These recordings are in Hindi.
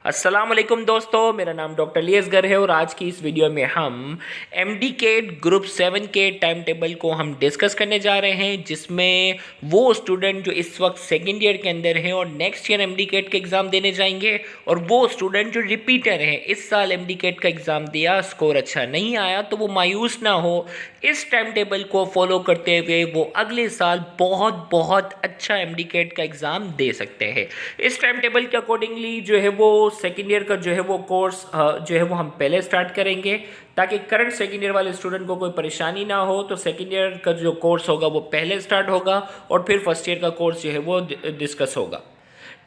अस्सलाम वालेकुम दोस्तों, मेरा नाम डॉक्टर लियसगर है और आज की इस वीडियो में हम एमडीकेट ग्रुप 7 के टाइम टेबल को हम डिस्कस करने जा रहे हैं, जिसमें वो स्टूडेंट जो इस वक्त सेकेंड ईयर के अंदर हैं और नेक्स्ट ईयर एमडीकेट के एग्ज़ाम देने जाएंगे, और वो स्टूडेंट जो रिपीटर हैं, इस साल एमडीकेट का एग्ज़ाम दिया, स्कोर अच्छा नहीं आया, तो वो मायूस ना हो। इस टाइम टेबल को फॉलो करते हुए वो अगले साल बहुत बहुत अच्छा एमडीकेट का एग्ज़ाम दे सकते हैं। इस टाइम टेबल के अकॉर्डिंगली जो है वो सेकेंड ईयर का जो है वो कोर्स जो है वो हम पहले स्टार्ट करेंगे, ताकि करंट सेकेंड ईयर वाले स्टूडेंट को कोई परेशानी ना हो। तो सेकेंड ईयर का जो कोर्स होगा वो पहले स्टार्ट होगा और फिर फर्स्ट ईयर का कोर्स जो है वो डिस्कस होगा।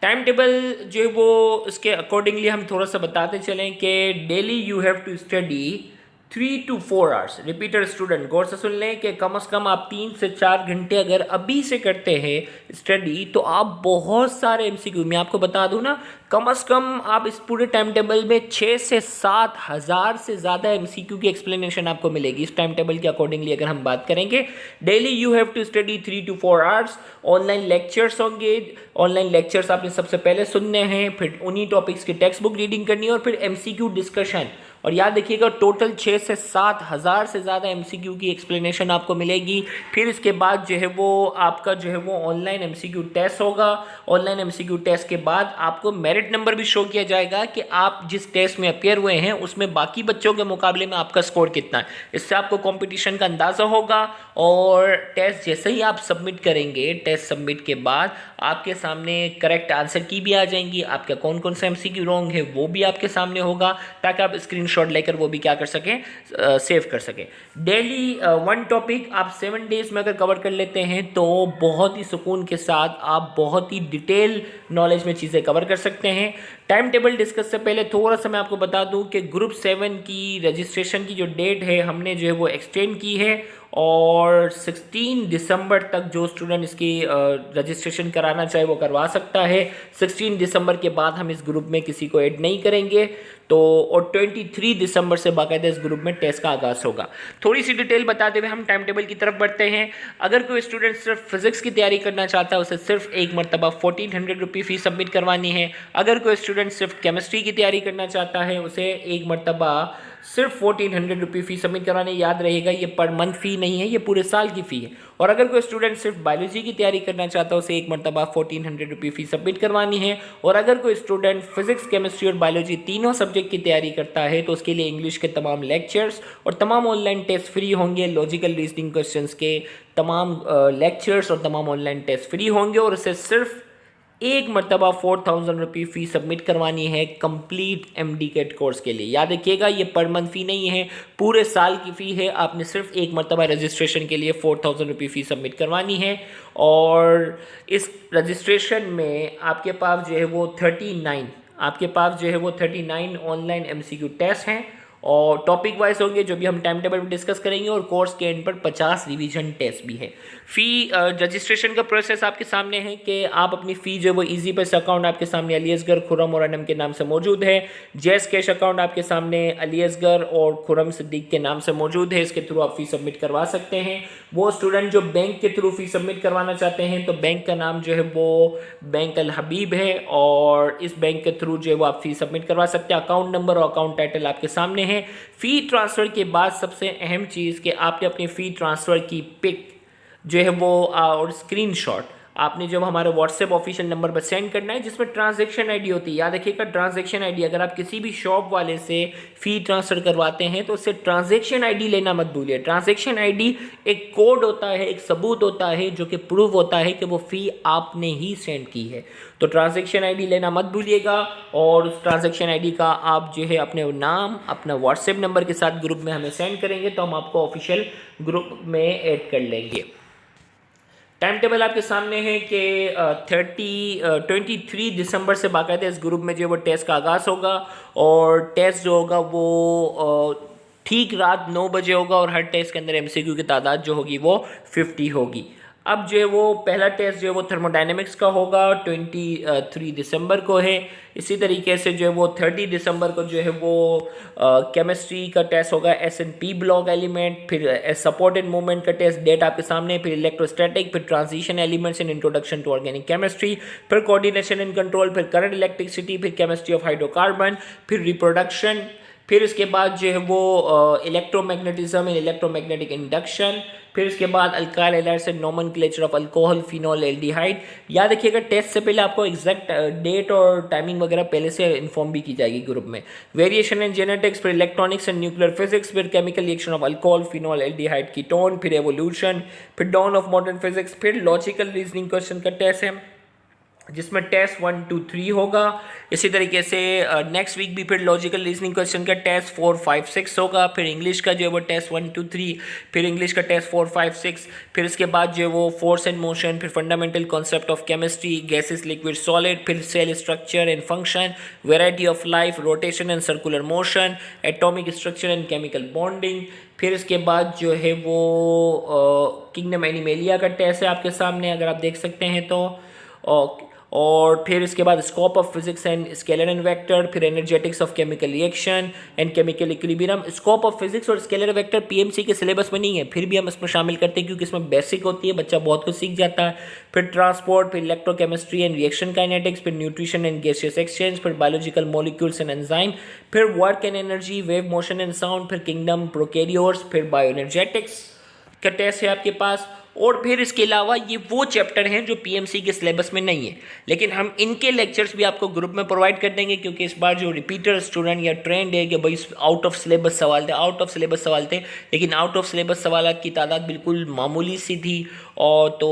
टाइम टेबल जो है वो इसके अकॉर्डिंगली हम थोड़ा सा बताते चलें कि daily you have to study 3 to 4 hours. Repeater student गौर से सुन लें कि कम से कम आप 3 से 4 घंटे अगर अभी से करते हैं स्टडी, तो आप बहुत सारे एमसीक्यू, मैं आपको बता दूं ना, कम से कम आप इस पूरे टाइम टेबल में 6 से 7 हज़ार से ज़्यादा एमसीक्यू की एक्सप्लेनेशन आपको मिलेगी। इस टाइम टेबल के अकॉर्डिंगली अगर हम बात करेंगे, daily you have to study 3 to 4 hours. Online lectures होंगे, ऑनलाइन लेक्चर्स आपने सबसे पहले सुनने हैं, फिर उन्हीं टॉपिक्स की टेक्स्ट बुक रीडिंग करनी है और फिर एमसीक्यू डिस्कशन। और याद रखिएगा, टोटल 6 से 7 हज़ार से ज़्यादा एमसीक्यू की एक्सप्लेनेशन आपको मिलेगी। फिर इसके बाद जो है वो आपका जो है वो ऑनलाइन एमसीक्यू टेस्ट होगा। ऑनलाइन एमसीक्यू टेस्ट के बाद आपको मेरिट नंबर भी शो किया जाएगा कि आप जिस टेस्ट में अपेयर हुए हैं उसमें बाकी बच्चों के मुकाबले में आपका स्कोर कितना है। इससे आपको कंपटीशन का अंदाज़ा होगा। और टेस्ट जैसे ही आप सबमिट करेंगे, टेस्ट सबमिट के बाद आपके सामने करेक्ट आंसर की भी आ जाएंगी, आपका कौन कौन सा एमसीक्यू रॉन्ग है वो भी आपके सामने होगा, ताकि आप स्क्रीनशॉट लेकर वो भी क्या कर सकें, सेव कर सकें। डेली 1 टॉपिक आप 7 डेज में अगर कवर कर लेते हैं तो बहुत ही सुकून के साथ आप बहुत ही डिटेल नॉलेज में चीज़ें कवर कर सकते हैं। टाइम टेबल डिस्कस से पहले थोड़ा सा मैं आपको बता दूं कि ग्रुप 7 की रजिस्ट्रेशन की जो डेट है हमने जो है वो एक्सटेंड की है, और 16 दिसंबर तक जो स्टूडेंट इसकी रजिस्ट्रेशन कराना चाहे वो करवा सकता है। 16 दिसंबर के बाद हम इस ग्रुप में किसी को ऐड नहीं करेंगे। तो और 23 दिसंबर से बाकायदा इस ग्रुप में टेस्ट का आगाज़ होगा। थोड़ी सी डिटेल बताते हुए हम टाइम टेबल की तरफ बढ़ते हैं। अगर कोई स्टूडेंट सिर्फ फिजिक्स की तैयारी करना चाहता है, उसे सिर्फ एक मरतबा 1400 रुपये फ़ीस सबमिट करवानी है। अगर कोई स्टूडेंट सिर्फ केमिस्ट्री की तैयारी करना चाहता है, उसे एक मरतबा सिर्फ 1400 रुपये फ़ी सबमिट करवाने। याद रहेगा, ये पर मंथ फ़ी नहीं है, ये पूरे साल की फ़ी है। और अगर कोई स्टूडेंट सिर्फ बायोलॉजी की तैयारी करना चाहता है, उसे एक मरतबा 1400 रुपये फ़ी सबमिट करवानी है। और अगर कोई स्टूडेंट फिजिक्स, केमिस्ट्री और बायोलॉजी तीनों सब्जेक्ट की तैयारी करता है, तो उसके लिए इंग्लिश के तमाम लेक्चर्स और तमाम ऑनलाइन टेस्ट फ्री होंगे। लॉजिकल रीजनिंग क्वेश्चंस के तमाम लेक्चर्स और तमाम ऑनलाइन टेस्ट फ्री होंगे, और उसे सिर्फ एक मरतबा 4000 रुपये फ़ी सबमिट करवानी है कंप्लीट एमडीकेट कोर्स के लिए। याद रखिएगा, ये पर मंथ फ़ी नहीं है, पूरे साल की फ़ी है। आपने सिर्फ एक मरतबा रजिस्ट्रेशन के लिए 4000 रुपये फ़ी सबमिट करवानी है। और इस रजिस्ट्रेशन में आपके पास जो है वो 39 ऑनलाइन एमसीक्यू टेस्ट हैं, और टॉपिक वाइज होंगे जो भी हम टाइम टेबल में डिस्कस करेंगे, और कोर्स के एंड पर 50 रिवीजन टेस्ट भी है। फ़ी रजिस्ट्रेशन का प्रोसेस आपके सामने है कि आप अपनी फ़ी जो वो इजी पैसा अकाउंट आपके सामने अली असगर, खुरम और अनम के नाम से मौजूद है। जैस कैश अकाउंट आपके सामने अली असगर और खुरम सिद्दीक के नाम से मौजूद है। इसके थ्रू आप फ़ी सबमिट करवा सकते हैं। वो स्टूडेंट जो बैंक के थ्रू फ़ी सबमिट करवाना चाहते हैं, तो बैंक का नाम जो है वो बैंक अल हबीब है, और इस बैंक के थ्रू जो है वो आप फ़ी सबमिट करवा सकते हैं। अकाउंट नंबर और अकाउंट टाइटल आपके सामने है। फ़ी ट्रांसफ़र के बाद सबसे अहम चीज़ कि आपने अपनी फ़ी ट्रांसफ़र की पिक जो है वो और स्क्रीनशॉट आपने जब हमारे व्हाट्सएप ऑफिशियल नंबर पर सेंड करना है, जिसमें ट्रांजैक्शन आईडी होती है। याद रखिएगा, ट्रांजैक्शन आईडी, अगर आप किसी भी शॉप वाले से फ़ी ट्रांसफ़र करवाते हैं तो उससे ट्रांजैक्शन आईडी लेना मत भूलिए। ट्रांजैक्शन आईडी एक कोड होता है, एक सबूत होता है जो कि प्रूव होता है कि वो फ़ी आपने ही सेंड की है। तो ट्रांजैक्शन आईडी लेना मत भूलिएगा, और उस ट्रांजैक्शन आईडी का आप जो है अपने नाम, अपना व्हाट्सएप नंबर के साथ ग्रुप में हमें सेंड करेंगे, तो हम आपको ऑफिशियल ग्रुप में ऐड कर लेंगे। टाइम टेबल आपके सामने है कि 23 दिसंबर से बाकायदा इस ग्रुप में जो है वो टेस्ट का आगाज़ होगा, और टेस्ट जो होगा वो ठीक रात 9 बजे होगा, और हर टेस्ट के अंदर एमसीक्यू की तादाद जो होगी वो 50 होगी। अब जो है वो पहला टेस्ट जो है वो थर्मोडायनेमिक्स का होगा, 23 दिसंबर को है। इसी तरीके से जो है वो 30 दिसंबर को जो है वो केमिस्ट्री का टेस्ट होगा, S&P ब्लॉक एलिमेंट, फिर सपोर्टेड मूवमेंट का टेस्ट, डेट आपके सामने, फिर इलेक्ट्रोस्टैटिक, फिर transition elements in introduction to organic chemistry, फिर कोऑर्डिनेशन एंड कंट्रोल, फिर करंट इलेक्ट्रिसिटी, फिर केमिस्ट्री ऑफ हाइड्रोकार्बन, फिर रिप्रोडक्शन, फिर इसके बाद जो है वो इलेक्ट्रोमैग्नेटिज्म एंड इलेक्ट्रोमैग्नेटिक इंडक्शन, फिर इसके बाद alkyl halides and nomenclature of alcohol, phenol, aldehyde. याद रखिएगा टेस्ट से पहले आपको एग्जैक्ट डेट और टाइमिंग वगैरह पहले से इन्फॉर्म भी की जाएगी ग्रुप में। वेरिएशन इन जेनेटिक्स, फिर इलेक्ट्रॉनिक्स एंड न्यूक्लियर फिजिक्स, फिर chemical reaction of alcohol, phenol, aldehyde, ketone, फिर एवोल्यूशन, फिर डॉन ऑफ मॉडर्न फिजिक्स, फिर लॉजिकल रीजनिंग क्वेश्चन का टेस्ट है जिसमें टेस्ट 1, 2, 3 होगा। इसी तरीके से नेक्स्ट वीक भी फिर लॉजिकल रीजनिंग क्वेश्चन का टेस्ट 4, 5, 6 होगा। फिर इंग्लिश का जो है वो टेस्ट 1, 2, 3, फिर इंग्लिश का टेस्ट 4, 5, 6, फिर इसके बाद जो है वो फोर्स एंड मोशन, फिर fundamental concept of chemistry, gases, liquid, solid, फिर cell structure and function, variety of life, rotation and circular motion, atomic structure and chemical bonding. फिर इसके बाद जो है वो किंगडम एनिमेलिया का टेस्ट है आपके सामने, अगर आप देख सकते हैं तो। और फिर इसके बाद scope of physics and scalar and vector, फिर energetics of chemical reaction and chemical equilibrium. Scope of physics और स्केलर वेक्टर पीएमसी के सिलेबस में नहीं है, फिर भी हम इसमें शामिल करते हैं क्योंकि इसमें बेसिक होती है, बच्चा बहुत कुछ सीख जाता है। फिर ट्रांसपोर्ट, फिर इलेक्ट्रोकेमिस्ट्री एंड रिएक्शन काइनेटिक्स, फिर न्यूट्रिशन एंड गैसियस एक्सचेंज, फिर बायोलॉजिकल मॉलिक्यूल्स एंड एंजाइम, फिर work and energy, wave motion and sound, फिर किंगडम प्रोकैरियोट्स, फिर बायोएनर्जेटिक्स का टेस्ट है आपके पास। और फिर इसके अलावा ये वो चैप्टर हैं जो पीएमसी के सिलेबस में नहीं है, लेकिन हम इनके लेक्चर्स भी आपको ग्रुप में प्रोवाइड कर देंगे क्योंकि इस बार जो रिपीटर स्टूडेंट या ट्रेंड है कि भाई आउट ऑफ सिलेबस सवाल थे, लेकिन आउट ऑफ सिलेबस सवाल की तादाद बिल्कुल मामूली सी थी। और तो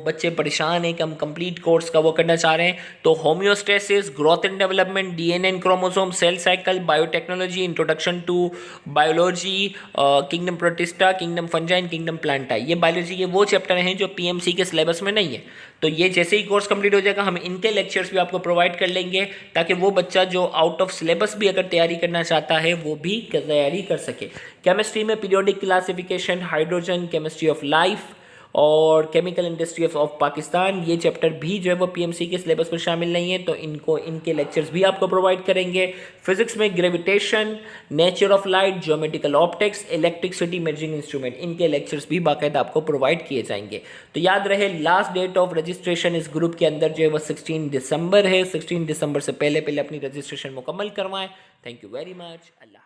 बच्चे परेशान हैं कि हम कंप्लीट कोर्स का वो करना चाह रहे हैं। तो homeostasis, growth and development, DNA and chromosome, cell cycle, biotechnology, introduction to biology, kingdom protista, kingdom fungi and kingdom plantae, ये बायोलॉजी के वो चैप्टर हैं जो पीएमसी के सिलेबस में नहीं है। तो ये जैसे ही कोर्स कंप्लीट हो जाएगा हम इनके लेक्चर्स भी आपको प्रोवाइड कर लेंगे ताकि वो बच्चा जो आउट ऑफ सिलेबस भी अगर तैयारी करना चाहता है वो भी तैयारी कर सके। केमिस्ट्री में periodic classification, hydrogen, chemistry of life और केमिकल इंडस्ट्री ऑफ पाकिस्तान, ये चैप्टर भी जो है वो पीएमसी के सिलेबस में शामिल नहीं है, तो इनके लेक्चर्स भी आपको प्रोवाइड करेंगे। फिजिक्स में gravitation, nature of light, geometrical optics, electricity measuring instrument, इनके लेक्चर्स भी बाकायदा आपको प्रोवाइड किए जाएंगे। तो याद रहे लास्ट डेट ऑफ रजिस्ट्रेशन इस ग्रुप के अंदर जो है वो 16 दिसंबर है। 16 दिसंबर से पहले अपनी रजिस्ट्रेशन मुकम्मल करवाएं। Thank you very much. Allah.